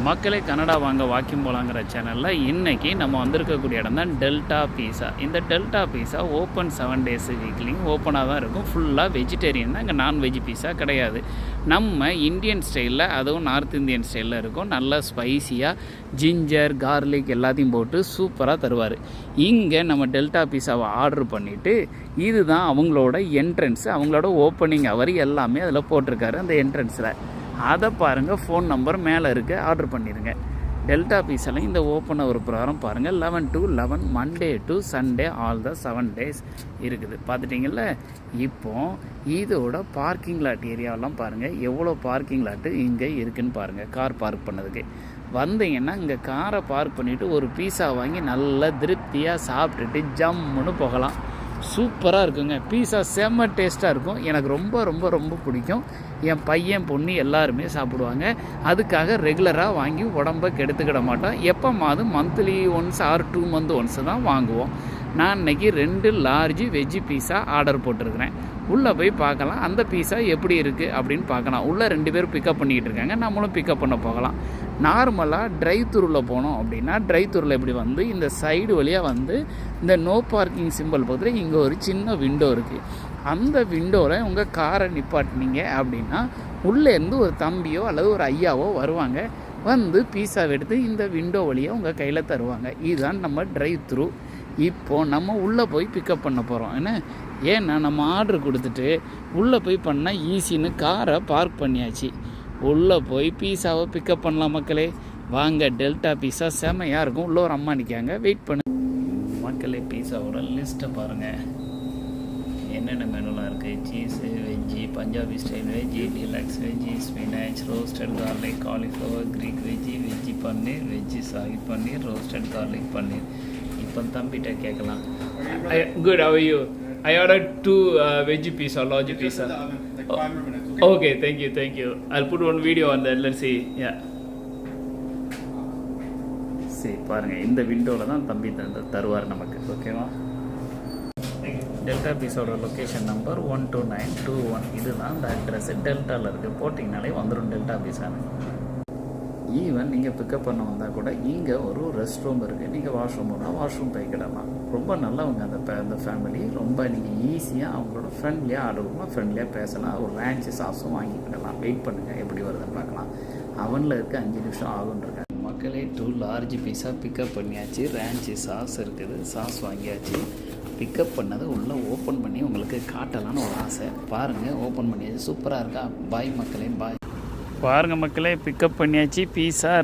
மக்களே கனடா வாங்க வாக்கிங் போகலாங்கிற சேனலில் இன்றைக்கி நம்ம வந்திருக்கக்கூடிய இடம் தான் டெல்டா பீஸா. இந்த டெல்டா பீஸா ஓப்பன் 7 days வீக்லியும் ஓப்பனாக தான் இருக்கும். ஃபுல்லாக வெஜிடேரியன் தான், இங்கே நான்வெஜ் பீஸா கிடையாது. நம்ம இந்தியன் ஸ்டைலில், அதுவும் நார்த் இந்தியன் ஸ்டைலில் இருக்கும். நல்லா ஸ்பைஸியாக ஜிஞ்சர் கார்லிக் எல்லாத்தையும் போட்டு சூப்பராக தருவார். இங்கே நம்ம டெல்டா பீஸாவை ஆர்டர் பண்ணிவிட்டு இதுதான் அவங்களோட என்ட்ரன்ஸு, அவங்களோட ஓப்பனிங் அவர் எல்லாமே அதில் போட்டிருக்காரு. அந்த என்ட்ரன்ஸில் அதை பாருங்கள், ஃபோன் நம்பர் மேலே இருக்குது, ஆர்டர் பண்ணிடுங்க. டெல்டா பீஸில் இந்த ஓப்பன் அவர் ப்ரோக்ராம் பாருங்கள். 11 to 11 Monday to Sunday all the 7 days இருக்குது. பார்த்துட்டிங்கல்ல. இப்போது இதோட பார்க்கிங் லாட் ஏரியாவெல்லாம் பாருங்கள், எவ்வளோ பார்க்கிங் லாட்டு இங்கே இருக்குதுன்னு பாருங்கள். கார் பார்க் பண்ணதுக்கு வந்தீங்கன்னா இங்கே காரை பார்க் பண்ணிவிட்டு ஒரு பீஸா வாங்கி நல்லா திருப்தியாக சாப்பிட்டுட்டு ஜம்முன்னு போகலாம். சூப்பராக இருக்குங்க. பீஸா செம்ம டேஸ்ட்டாக இருக்கும். எனக்கு ரொம்ப ரொம்ப ரொம்ப பிடிக்கும். என் பையன் பொண்ணு எல்லாருமே சாப்பிடுவாங்க. அதுக்காக ரெகுலராக வாங்கி உடம்பை கெடுத்துக்கிட மாட்டோம். எப்போமாவது monthly once or 2 month once தான் வாங்குவோம். நான் இன்றைக்கி 2 large வெஜ்ஜி பீஸா ஆர்டர் போட்டிருக்கிறேன். உள்ளே போய் பார்க்கலாம் அந்த பீஸா எப்படி இருக்குது அப்படின்னு பார்க்கலாம். உள்ளே 2 பேர் பிக்கப் பண்ணிக்கிட்டு இருக்காங்க, நம்மளும் பிக்கப் பண்ண போகலாம். நார்மலாக ட்ரைவ் த்ரூவில் போனோம் அப்படின்னா ட்ரைவ் த்ரூவில் இப்படி வந்து இந்த சைடு வழியாக வந்து இந்த நோ பார்க்கிங் சிம்பிள் பார்த்துட்டு இங்கே ஒரு சின்ன விண்டோ இருக்குது. அந்த விண்டோவில் உங்கள் காரை நிப்பாட்டினீங்க அப்படின்னா உள்ளேருந்து ஒரு தம்பியோ அல்லது ஒரு ஐயாவோ வருவாங்க. வந்து பீஸாவை எடுத்து இந்த விண்டோ வழியாக உங்கள் கையில் தருவாங்க. இதுதான் நம்ம ட்ரைவ் த்ரூ. இப்போது நம்ம உள்ளே போய் பிக்கப் பண்ண போகிறோம். ஏன்னா நம்ம ஆர்டர் கொடுத்துட்டு உள்ளே போய் பண்ணால் ஈஸின்னு காரை பார்க் பண்ணியாச்சு. உள்ளே போய் பீஸாவை பிக்கப் பண்ணலாம் மக்களே. வாங்க, டெல்டா பீஸா செமையாக இருக்கும். உள்ள ஒரு அம்மா நிற்காங்க, வெயிட் பண்ணு மக்களே. பீஸாவோட லிஸ்ட்டை பாருங்கள், என்னென்ன மெனுலாம் இருக்குது. Cheese, veggie, Punjabi style veggie, deluxe veggie, spinach, roasted garlic, cauliflower, Greek veggie, veggie paneer, veggie shahi paneer, roasted garlic paneer. இப்போ தம்பிகிட்ட கேட்கலாம். Good, how are you? I ordered 2 veggie pizza, large pizza. Okay, thank you. I'll put one video on that. Let's see. Yeah. சரி பாருங்கள், இந்த விண்டோவில் தான் தம்பி தருவார் நமக்கு. ஓகேவா? டெல்டா பீஸோட லொக்கேஷன் நம்பர் 12921. இதுதான் இந்த அட்ரஸ். டெல்டாவில் இருக்குது. போட்டிங்கனாலே வந்துடும் டெல்டா பீஸான்னு. ஈவன் நீங்கள் பிக்கப் பண்ண வந்தால் கூட இங்கே ஒரு ரெஸ்ட் ரூம் இருக்குது. நீங்கள் வாஷ்ரூம் போனால் வாஷ்ரூம் போய்க்கிடலாம். ரொம்ப நல்லவங்க அந்த ஃபேமிலி. ரொம்ப நீங்கள் ஈஸியாக அவங்களோட ஃப்ரெண்ட்லியாக ஆர்டர் பண்ணலாம், ஃப்ரெண்ட்லியாக பேசலாம். ஒரு ரேன்ச்சு சாஸும் வாங்கிக்கிடலாம். வெயிட் பண்ணுங்கள், எப்படி வருதுன்னு பார்க்கலாம். அவனில் இருக்க 5 நிமிஷம் ஆகுன்றிருக்காங்க மக்களே. 2 large பீஸா பிக்கப் பண்ணியாச்சு. ரேன்ச்சு சாஸ் இருக்குது, சாஸ் வாங்கியாச்சு. பிக்கப் பண்ணதை உள்ளே ஓப்பன் பண்ணி உங்களுக்கு காட்டலான்னு ஒரு ஆசை. பாருங்கள், ஓப்பன் பண்ணியாச்சு. சூப்பராக இருக்கா? பாய் மக்களே, பாய். பாருங்கள் மக்களே, பிக்கப் பண்ணியாச்சு பீஸா.